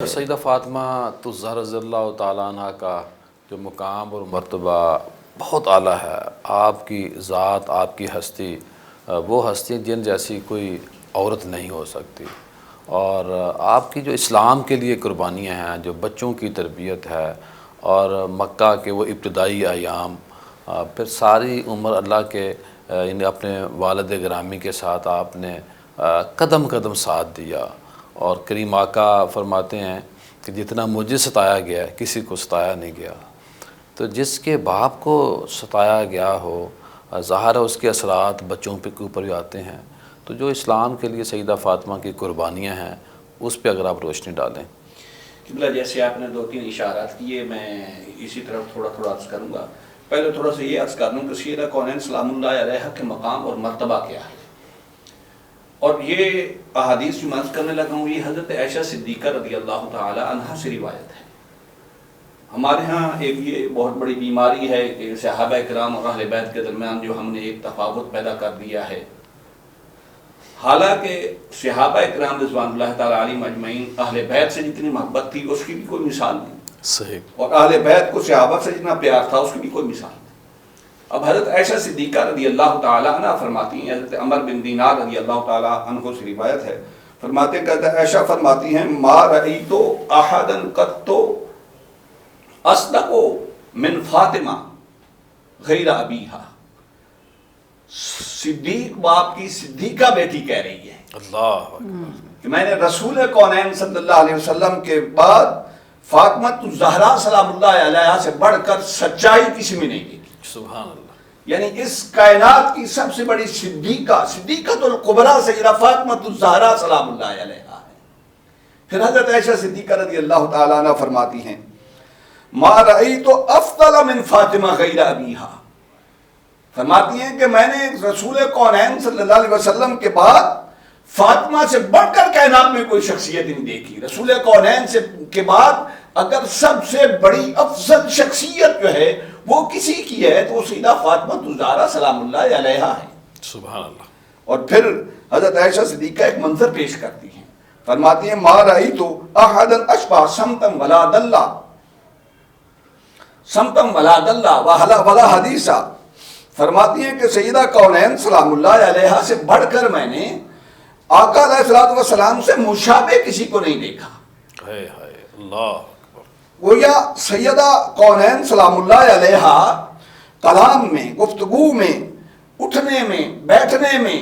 سیدہ فاطمہ الزہرا رضی اللہ تعالیٰ عنہ کا جو مقام اور مرتبہ بہت اعلیٰ ہے. آپ کی ذات، آپ کی ہستی وہ ہستی جن جیسی کوئی عورت نہیں ہو سکتی. اور آپ کی جو اسلام کے لیے قربانیاں ہیں، جو بچوں کی تربیت ہے، اور مکہ کے وہ ابتدائی ایام، پھر ساری عمر اللہ کے یعنی اپنے والد گرامی کے ساتھ آپ نے قدم قدم ساتھ دیا. اور کریم آقا فرماتے ہیں کہ جتنا مجھے ستایا گیا ہے کسی کو ستایا نہیں گیا. تو جس کے باپ کو ستایا گیا ہو، ظاہر ہے اس کے اثرات بچوں کے اوپر بھی آتے ہیں. تو جو اسلام کے لیے سیدہ فاطمہ کی قربانیاں ہیں اس پہ اگر آپ روشنی ڈالیں. قبلہ جیسے آپ نے 2-3 اشارات کیے، میں اسی طرف تھوڑا عرض کروں گا. پہلے تھوڑا سا یہ عرض کر لوں کہ سیدہ کونین سلام اللہ علیہ کے مقام اور مرتبہ کیا ہے. اور یہ احادیث جو میں عرض کرنے لگا ہوں یہ حضرت عائشہ صدیقہ رضی اللہ تعالی عنہا سے روایت ہے. ہمارے ہاں ایک یہ بہت بڑی بیماری ہے کہ صحابہ کرام اور اہل بیت کے درمیان جو ہم نے ایک تفاوت پیدا کر دیا ہے. حالانکہ صحابہ کرام رضوان اللہ تعالی علیہم اجمعین اہل بیت سے جتنی محبت تھی اس کی بھی کوئی مثال نہیں. صحیح. اور اہل بیت کو صحابہ سے جتنا پیار تھا اس کی بھی کوئی مثال نہیں. اب حضرت عائشہ صدیقہ رضی اللہ تعالی عنہ فرماتی ہیں، حضرت عمر بن دینار رضی اللہ تعالی عنہ سے روایت ہے، فرماتے ہیں عائشہ فرماتی ہیں ما رأیت احدا قط اصدق من فاطمہ غیر ابیہا. صدیق باپ کی صدیقہ بیٹی کہہ رہی ہے اللہ کہ میں نے رسول کونین صلی اللہ علیہ وسلم کے بعد فاطمہ الزہرا سلام اللہ علیہا سے بڑھ کر سچائی کسی میں نہیں دیکھی. سبحان اللہ. یعنی اس کائنات کی سب سے بڑی صدیقۃ الکبریٰ سیدہ فاطمہ الزہرا سلام اللہ علیہا ہے. پھر حضرت عائشہ صدیقہ رضی اللہ تعالی عنہ فرماتی ہیں ما رأیت افضل من فاطمہ غیر ابیہا. فرماتی ہیں کہ میں نے رسول کونین صلی اللہ علیہ وسلم کے بعد فاطمہ سے بڑھ کر کائنات میں کوئی شخصیت نہیں دیکھی. رسول کونین سے کے بعد اگر سب سے بڑی افضل شخصیت جو ہے وہ کسی کی ہے تو وہ سیدہ فاطمہ الزہرا سلام اللہ علیہا ہے. سبحان اللہ. اور پھر حضرت عائشہ صدیقہ ایک منظر پیش کرتی ہیں، فرماتی ہیں ما رأیت احدا اشبہ سمتم ولا دلہ سمتم ولا دلہ ولا حدیثہ. فرماتی ہیں کہ سیدہ کونین سلام اللہ علیہا سے بڑھ کر میں نے آقا علیہ الصلوۃ والسلام سے مشابہ کسی کو نہیں دیکھا. ہائے ہائے اللہ. گویا سیدہ کونین سلام اللہ علیہا کلام میں، گفتگو میں، اٹھنے میں، بیٹھنے میں،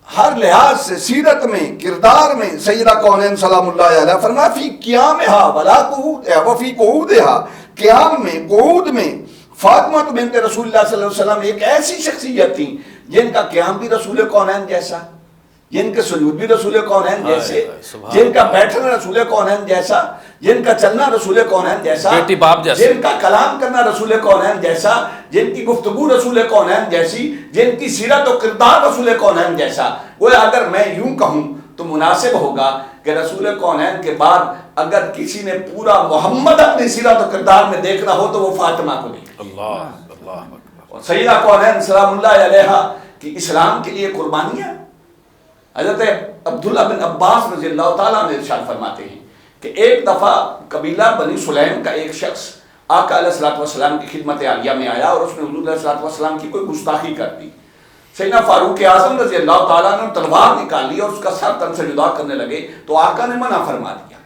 ہر لحاظ سے، سیرت میں، کردار میں سیدہ کونین سلام اللہ علیہا فرمایا فی قیامہا ولا قعودہا وفی قعودہا، قیام میں، قعود میں فاطمہ بنت رسول اللہ صلی اللہ علیہ وسلم ایک ایسی شخصیت تھی جن کا قیام بھی رسول کونین جیسا، جن کے سجود بھی رسول کونین جیسے، جن کا بیٹھنا رسول کونین جیسا، جن کا چلنا رسول کونین جیسا، بیٹی باپ جیسا، جن کا کلام کرنا رسول کونین جیسا، جن کی گفتگو رسول کونین جیسی، جن کی سیرت و کردار رسول کونین جیسا. وہ اگر میں یوں کہوں تو مناسب ہوگا کہ رسول کونین کے بعد اگر کسی نے پورا محمد اپنی سیرت و کردار میں دیکھنا ہو تو وہ فاطمہ کو دیکھے. اللہ اللہ. اور سیدہ کونین سلام اللہ علیہا کی اسلام کے لیے قربانیاں. حضرت عبداللہ بن عباس رضی اللہ تعالیٰ نے ارشاد فرماتے ہیں کہ ایک دفعہ قبیلہ بنی سلیم کا ایک شخص آقا علیہ الصلوۃ والسلام کی خدمت عالیہ میں آیا اور اس نے حضور علیہ الصلوۃ والسلام کی کوئی گستاخی کر دی. سیدنا فاروق اعظم رضی اللہ تعالیٰ نے تلوار نکالی اور اس کا سر تن سے جدا کرنے لگے تو آقا نے منع فرما دیا.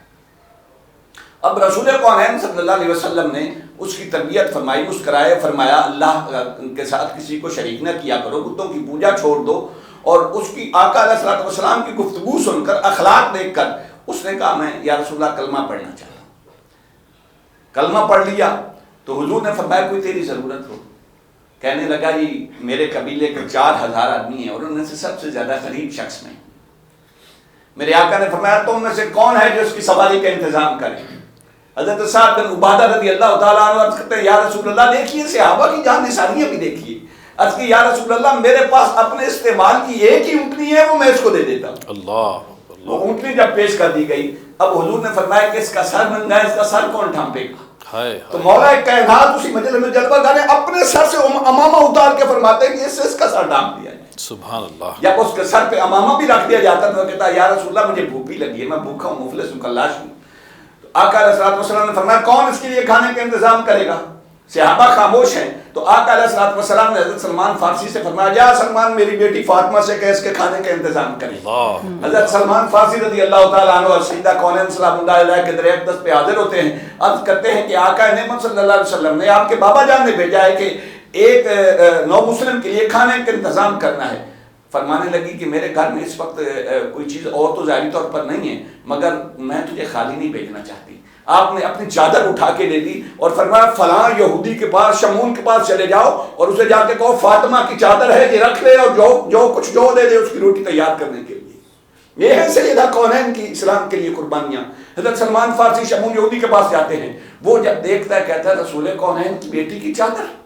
اب رسول کونین صلی اللہ علیہ وسلم نے اس کی تربیت فرمائی، مسکرائے، فرمایا اللہ کے ساتھ کسی کو شریک نہ کیا کرو، بتوں کی پوجا چھوڑ دو. اور اس کی آقا علیہ الصلوۃ والسلام کی گفتگو سن کر، اخلاق دیکھ کر اس نے کہا میں یا رسول اللہ کلمہ پڑھنا چاہتا ہوں. کلمہ پڑھ لیا تو حضور نے فرمایا کوئی تیری ضرورت ہو. کہنے لگا جی میرے قبیلے کے 4000 آدمی ہیں اور ان میں سے سب سے زیادہ غریب شخص میں. میرے آقا نے فرمایا تم میں سے کون ہے جو اس کی سواری کا انتظام کرے. حضرت سعد بن عبادہ رضی اللہ تعالیٰ عنہ عرض کرتے ہیں یا رسول اللہ دیکھیے صحابہ کی جان نثاریاں بھی دیکھیے. عرض کی یا رسول اللہ میرے پاس اپنے استعمال کی ایک ہی اونٹنی ہے، وہ میں اس کو دے دیتا ہوں. اللہ. وہ اونٹنی جب پیش کر دی گئی اب حضور نے فرمایا کہ اس کا سر ننگا ہے، اس کا سر کون ڈھانپے گا. تو مولا کائنات اسی مجلس میں جلوہ گانے اپنے سر سے امامہ اتار کے فرماتے ہیں کہ اس کا سر ڈھانپ دیا جائے. سبحان اللہ. جب اس کے سر پہ امامہ بھی رکھ دیا جاتا تو وہ کہتا یا رسول اللہ مجھے بھوک بھی لگی ہے، میں بھوکا ہوں، مفلس ہوں، کلاش ہوں. آقا علیہ السلام نے فرمایا کون اس کے لیے کھانے کا انتظام کرے گا؟ صحابہ خاموش ہیں. تو آقا علیہ السلام نے حضرت سلمان فارسی سے فرمایا جا سلمان میری بیٹی فاطمہ سے کہ اس کے کھانے کا انتظام کرے. حضرت سلمان فارسی رضی اللہ تعالیٰ عنہ اور سیدہ کونین سلام اللہ علیہ کے در اقدس پہ حاضر ہوتے ہیں. عرض کرتے ہیں کہ آقا نعمت صلی اللہ علیہ وسلم نے آپ کے بابا جان نے بھیجا ہے کہ ایک نو مسلم کے لیے کھانے کا انتظام کرنا ہے. فرمانے لگی کہ میرے گھر میں اس وقت کوئی چیز اور تو ظاہری طور پر نہیں ہے مگر میں تجھے خالی نہیں بھیجنا چاہتی. آپ نے اپنی چادر اٹھا کے لے لی اور فرمایا فلاں یہودی کے پاس شمون کے پاس چلے جاؤ اور اسے جا کے کہو فاطمہ کی چادر ہے یہ رکھ لے اور جو دے دے اس کی روٹی تیار کرنے کے لیے. یہ ہے سیدہ کونین کی اسلام کے لیے قربانیاں. حضرت سلمان فارسی شمون یہودی کے پاس جاتے ہیں. وہ جب دیکھتا ہے کہتا ہے رسول کونین کی بیٹی کی چادر.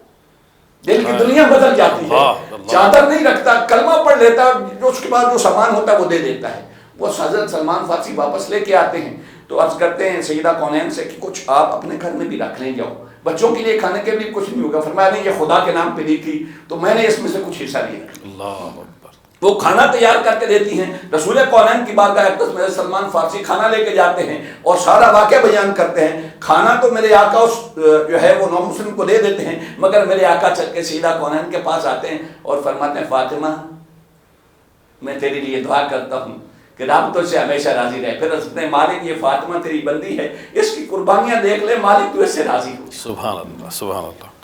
دل کی دنیا بدل جاتی ہے. چادر نہیں رکھتا, کلمہ پڑھ لیتا, جو اس کے بعد جو سامان ہوتا ہے وہ دے دیتا ہے. وہ حضرت سلمان فارسی واپس لے کے آتے ہیں تو عرض کرتے ہیں سیدہ کونین سے کہ کچھ آپ اپنے گھر میں بھی رکھ لیں, جاؤ بچوں کے لیے کھانے کے بھی کچھ نہیں ہوگا. فرمایا نہیں یہ خدا کے نام پہ دی تھی تو میں نے اس میں سے کچھ حصہ لیا. اللہ اکبر. وہ کھانا تیار کر کے دیتی ہیں. رسول کونین کی بارگاہ اقدس میں سلمان فارسی کھانا لے کے جاتے ہیں اور سارا واقعہ بیان کرتے ہیں. کھانا تو میرے آقا اس جو ہے وہ نو مسلم کو دے دیتے ہیں مگر میرے آقا چل کے سیدہ کونین کے پاس آتے ہیں اور فرماتے ہیں فاطمہ میں تیرے لیے دعا کرتا ہوں کہ رب تو سے ہمیشہ راضی رہے. پھر اس نے مالک یہ فاطمہ تیری بندی ہے, اس کی قربانیاں دیکھ لے, مالک تو اس سے راضی ہو. سبحان اللہ سبحان اللہ.